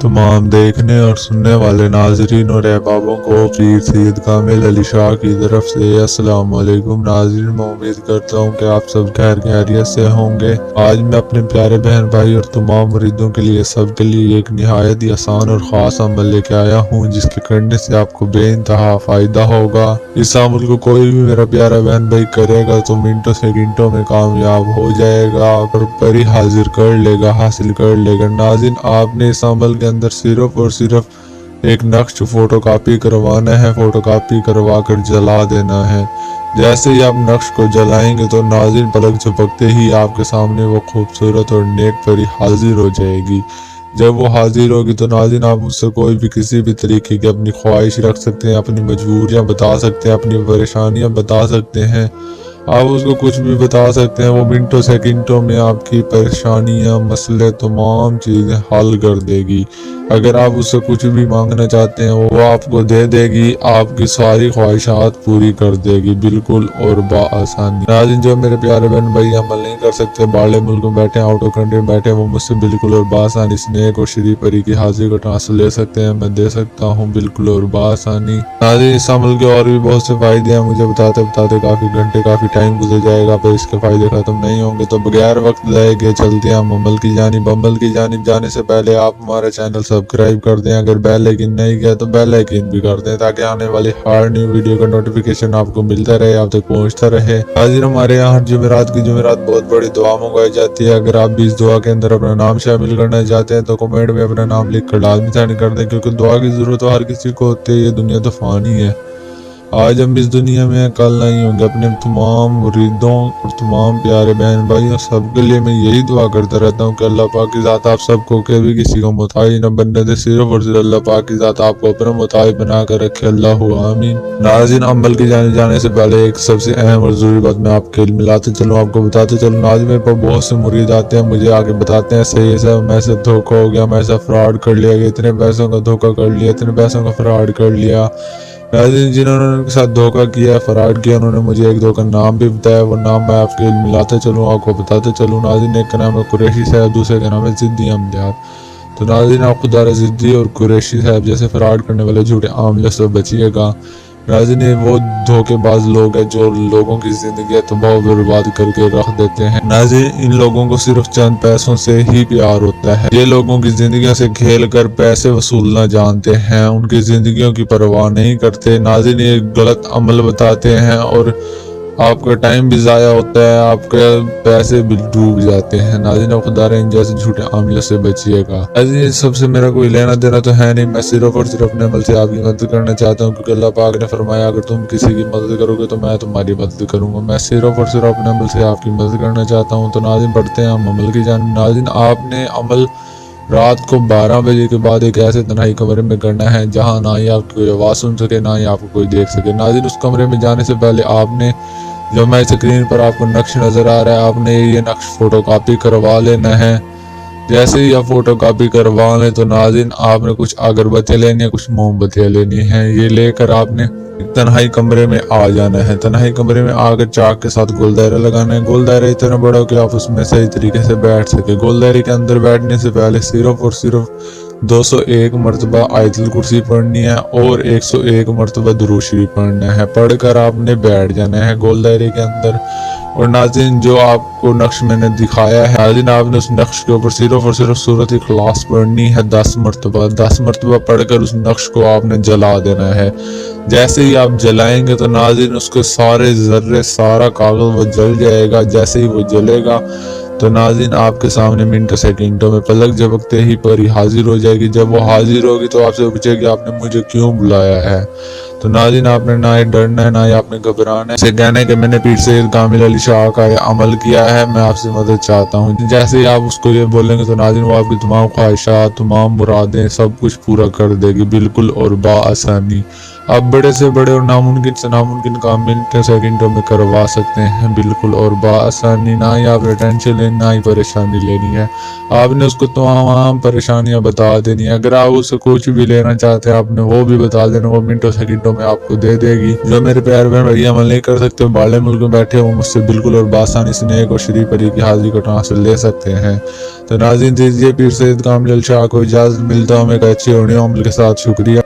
तमाम देखने और सुनने वाले नाजरीन और अहबाबों को पीर सैयद कामिल अली शाह की तरफ से अस्सलाम वालेकुम। नाजरीन, मैं उम्मीद करता हूँ कि आप सब खैर खैरियत से होंगे। आज मैं अपने प्यारे बहन भाई और तमाम मुरीदों के लिए सबके लिए एक निहायत ही आसान और ख़ास अमल लेके आया हूँ, जिसके करने से आपको बेइंतहा फ़ायदा होगा। इस अमल को कोई भी मेरा प्यारा बहन भाई करेगा तो मिनटों सेकंडों में कामयाब हो जाएगा और परी हाजिर कर लेगा, हासिल कर लेगा। नाज़रीन, आपने इस अमल के अंदर सिर्फ और सिर्फ एक नक्श फोटो कापी करवाना है, फोटो कापी करवा कर जला देना है। जैसे ही आप नक्श को जलाएंगे तो नाज़रीन पलक झपकते ही आपके सामने वो खूबसूरत और नेक परी हाजिर हो जाएगी। जब वो हाजिर होगी तो नाज़रीन आप उससे कोई भी किसी भी तरीके की अपनी ख्वाहिश रख सकते हैं, अपनी मजबूरियां बता सकते हैं, अपनी परेशानियां बता सकते हैं। आप उसको कुछ भी बता सकते हैं, वो मिनटों सेकंडों में आपकी परेशानियां, मसले, तमाम चीज़ें हल कर देगी। अगर आप उससे कुछ भी मांगना चाहते हैं वो आपको दे देगी, आपकी सारी ख्वाहिशात पूरी कर देगी, बिल्कुल और बाआसानी। नाज़रीन, जो मेरे प्यारे बहन भाई अमल नहीं कर सकते, बाहर मुल्क में बैठे, आउट ऑफ कंट्री में बैठे, वो मुझसे बिल्कुल और बाआसानी स्नेक और शरीफ परी की हाजिर को ट्रांसफर ले सकते हैं। मैं दे सकता हूँ बिल्कुल और बाआसानी। नाज़रीन, इस अमल के और भी बहुत से फायदे हैं, मुझे बताते बताते काफ़ी घंटे काफ़ी टाइम गुजर जाएगा, पर इसके फायदे खत्म नहीं होंगे। तो बगैर वक्त लाए के चलते हैं हम अमल की जानिब। अमल की जानिब जाने से पहले आप हमारा चैनल सब्सक्राइब कर दें, अगर बेल आइकन नहीं किया तो बेल आइकन भी कर दें, ताकि आने वाली हर न्यू वीडियो का नोटिफिकेशन आपको मिलता रहे, आप तक पहुंचता रहे। आज हमारे यहाँ जुमेरात की जुमेरात बहुत बड़ी दुआ मंगवाई जाती है। अगर आप भी इस दुआ के अंदर अपना नाम शामिल करना चाहते हैं तो कमेंट में अपना नाम लिख कर लाजमी साइन कर दें, क्योंकि दुआ की जरूरत तो हर किसी को होती है। ये दुनिया तो फानी है, आज हम इस दुनिया में कल नहीं होंगे। अपने तमाम मुरीदों और तमाम प्यारे बहन भाइयों सबके लिए मैं यही दुआ करता रहता हूँ कि अल्लाह पाक की ज़ात आप सबको कभी किसी को मुताज न बनने दे, सिर्फ और सिर्फ अल्लाह पाक की ज़ात आपको अपना मुताज बना कर रखे। अल्लाह आमीन। नाज़रीन, अमल की जाने से पहले एक सबसे अहम और ज़रूरी बात मैं आपके मिलाते चलूँ, आपको बताते चलूँ। नाज़रीन, मेरे पास बहुत से मुरीद आते हैं, मुझे आगे बताते हैं सही से मैं से धोखा हो गया, मैं से फ्रॉड कर लिया गया, इतने पैसों का धोखा कर लिया, इतने पैसों का फ्रॉड कर लिया। जिन्होंने उनके साथ धोखा किया, फराड किया, उन्होंने मुझे एक दो का नाम भी बताया। वो नाम मैं आपके मिलाते चलूँ, आपको बताते चलूँ। नाज़रीन, एक का नाम है कुरैशी साहब, दूसरे का नाम है ज़िद्दी अमजद। तो नाज़रीन, आप खुदा ज़िद्दी और कुरैशी साहब जैसे फराड करने वाले झूठे आमले से बचिएगा। नाज़रीन, वो धोखेबाज लोग हैं जो लोगों की जिंदगी तबाह बर्बाद करके रख देते हैं। नाज़रीन, इन लोगों को सिर्फ चंद पैसों से ही प्यार होता है। ये लोगों की जिंदगियों से खेल कर पैसे वसूलना जानते हैं, उनकी जिंदगियों की परवाह नहीं करते। नाज़रीन, ये गलत अमल बताते हैं और आपका टाइम भी ज़ाया होता है, आपके पैसे भी डूब जाते हैं। नाज़रीन, खुदा इन जैसे झूठे आमले से बचिएगा। नाज़रीन, सबसे मेरा कोई लेना देना तो है नहीं, मैं सिर्फ और सिर्फ अपने अमल से आपकी मदद करना चाहता हूँ, क्योंकि अल्लाह पाक ने फरमाया अगर तुम किसी की मदद करोगे तो मैं तुम्हारी मदद करूँगा। मैं सिर्फ और सिर्फ अपने अमल से आपकी मदद करना चाहता हूँ। तो नाज़रीन, बढ़ते हैं हम अमल की जानिब। नाज़रीन, आपने अमल रात को 12 बजे के बाद एक ऐसे तन्हाई कमरे में करना है जहाँ ना ही आपकी कोई आवाज़ सुन सके, ना ही आपको कोई देख सके। नाज़रीन, उस कमरे में जाने से पहले आपने, जो मैं स्क्रीन पर आपको नक्श नज़र आ रहा है, आपने ये नक्श फोटो कापी करवा लेना है। जैसे ही आप फोटो कापी करवा लें तो नाज़रीन आपने कुछ अगरबत्तियाँ लेनी है, कुछ मोमबत्तियाँ लेनी है। ये लेकर आपने तन्हाई कमरे में आ जाना है। तन्हाई कमरे में आकर चाक के साथ गोल दायरा लगाना है। गोल दायरा इतना बड़ा हो कि आप उसमें सही तरीके से बैठ सके। गोल दायरे के अंदर बैठने से पहले सिर्फ और सिर्फ 201 मरतबा आयतुल कुर्सी पढ़नी है और 101 मरतबा दुरूद शरीफ पढ़ना है। पढ़कर आपने बैठ जाना है गोल दायरे के अंदर। और नाज़रीन, जो आपको नक्श मैंने दिखाया है, नाज़रीन आपने उस नक्श के ऊपर सिर्फ और सिर्फ सूरत इखलास पढ़नी है 10 मरतबा। 10 मरतबा पढ़कर उस नक्श को आपने जला देना है। जैसे ही आप जलाएंगे तो नाज़रीन उसके सारे जर्रे, सारा कागज वो जल जाएगा। जैसे ही वो जलेगा तो नाज़रीन आपके सामने मिनटों सेकंडों में पलक झपकते ही परी हाजिर हो जाएगी। जब वो हाजिर होगी तो आपसे पूछेगी आपने मुझे क्यों बुलाया है। तो नाज़रीन, आपने ना ही डरना है, ना ही आपने घबराना है। इसे कहना है कि मैंने पीर सैयद कामिल अली शाह का ये अमल किया है, मैं आपसे मदद चाहता हूँ। जैसे ही आप उसको ये बोलेंगे तो नाज़रीन वो आपकी तमाम ख्वाहिशात, तमाम मुरादें सब कुछ पूरा कर देगी, बिल्कुल और बाआसानी। आप बड़े से बड़े और नामुमकिन से नामुमकिन काम मिनटों सेकंडों में करवा सकते हैं, बिल्कुल और बाआसानी। ना ही आपने टेंशन लेनी, ना ही परेशानी लेनी है। आपने उसको तमाम परेशानियां बता देनी है। अगर आप उससे कुछ भी लेना चाहते हैं आपने वो भी बता देना, वो मिनटों सेकंडों में आपको दे देगी। जो मेरे प्यारे बहन भैया अमल नहीं कर सकते, बाहर मुल्क में बैठे, वो मुझसे बिल्कुल और बासानी स्नेक और शरीफ परी की हाजिरी को ट्रांसफर ले सकते हैं। तो तो नाज़रीन दीजिए पीर सैयद कामिल अली शाह को इजाज़त, मिलता हूं एक अच्छी ऑडियो अमल के साथ। शुक्रिया।